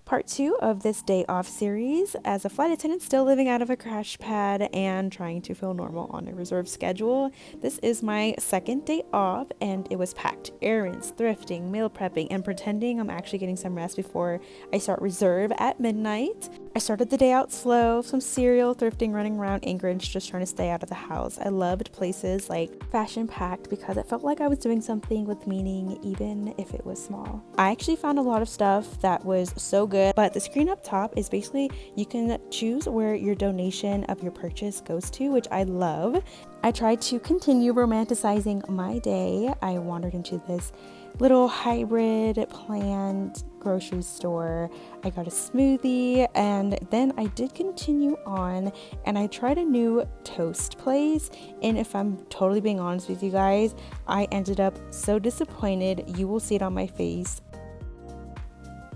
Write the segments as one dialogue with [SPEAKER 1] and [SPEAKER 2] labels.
[SPEAKER 1] Part 2 of this day off series as a flight attendant still living out of a crash pad and trying to feel normal on a reserve schedule. This is my second day off and it was packed. Errands, thrifting, meal prepping, and pretending I'm actually getting some rest before I start reserve at midnight. I started the day out slow, some cereal, thrifting, running around Anchorage, just trying to stay out of the house. I loved places like Fashion Packed because it felt like I was doing something with meaning, even if it was small. I actually found a lot of stuff that was so good, but the screen up top is basically you can choose where your donation of your purchase goes to, which I love. I tried to continue romanticizing my day. I wandered into this little hybrid planned grocery store. I got a smoothie and then I did continue on and I tried a new toast place, and if I'm totally being honest with you guys, I ended up so disappointed. You will see it on my face.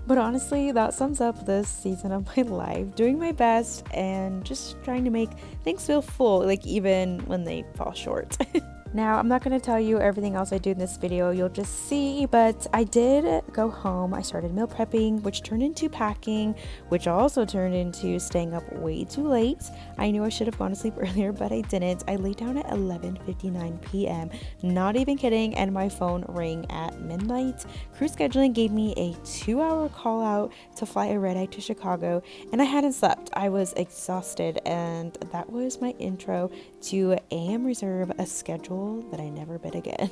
[SPEAKER 1] But honestly, that sums up this season of my life. Doing my best and just trying to make things feel full, like even when they fall short. Now, I'm not going to tell you everything else I do in this video, you'll just see, but I did go home. I started meal prepping, which turned into packing, which also turned into staying up way too late. I knew I should have gone to sleep earlier, but I didn't. I laid down at 11:59 p.m., not even kidding, and my phone rang at midnight. Crew scheduling gave me a 2-hour call out to fly a red-eye to Chicago, and I hadn't slept. I was exhausted, and that was my intro to AM Reserve, a schedule that I never bid again.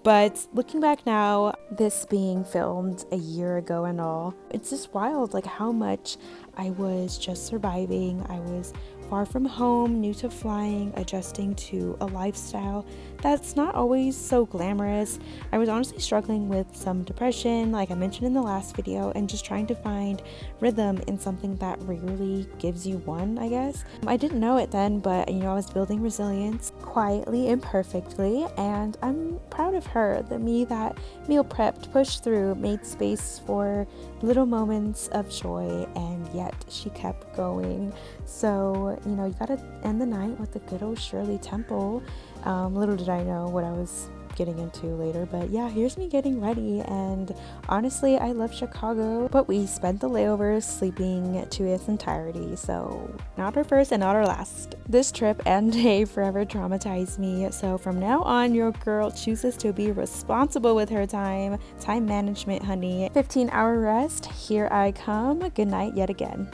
[SPEAKER 1] But looking back now, this being filmed a year ago and all, it's just wild like how much I was just surviving. I was far from home, new to flying, adjusting to a lifestyle that's not always so glamorous. I was honestly struggling with some depression, like I mentioned in the last video, and just trying to find rhythm in something that rarely gives you one, I guess. I didn't know it then, but I was building resilience quietly, imperfectly, and I'm proud of her. The me that meal prepped, pushed through, made space for little moments of joy, and yet she kept going. So, you gotta end the night with the good old Shirley Temple. Little did I know what I was getting into later, but yeah, here's me getting ready, and honestly, I love Chicago, but we spent the layovers sleeping to its entirety, so not our first and not our last. This trip and day forever traumatized me, so from now on, your girl chooses to be responsible with her time management, honey. 15-hour rest, here I come. Good night yet again.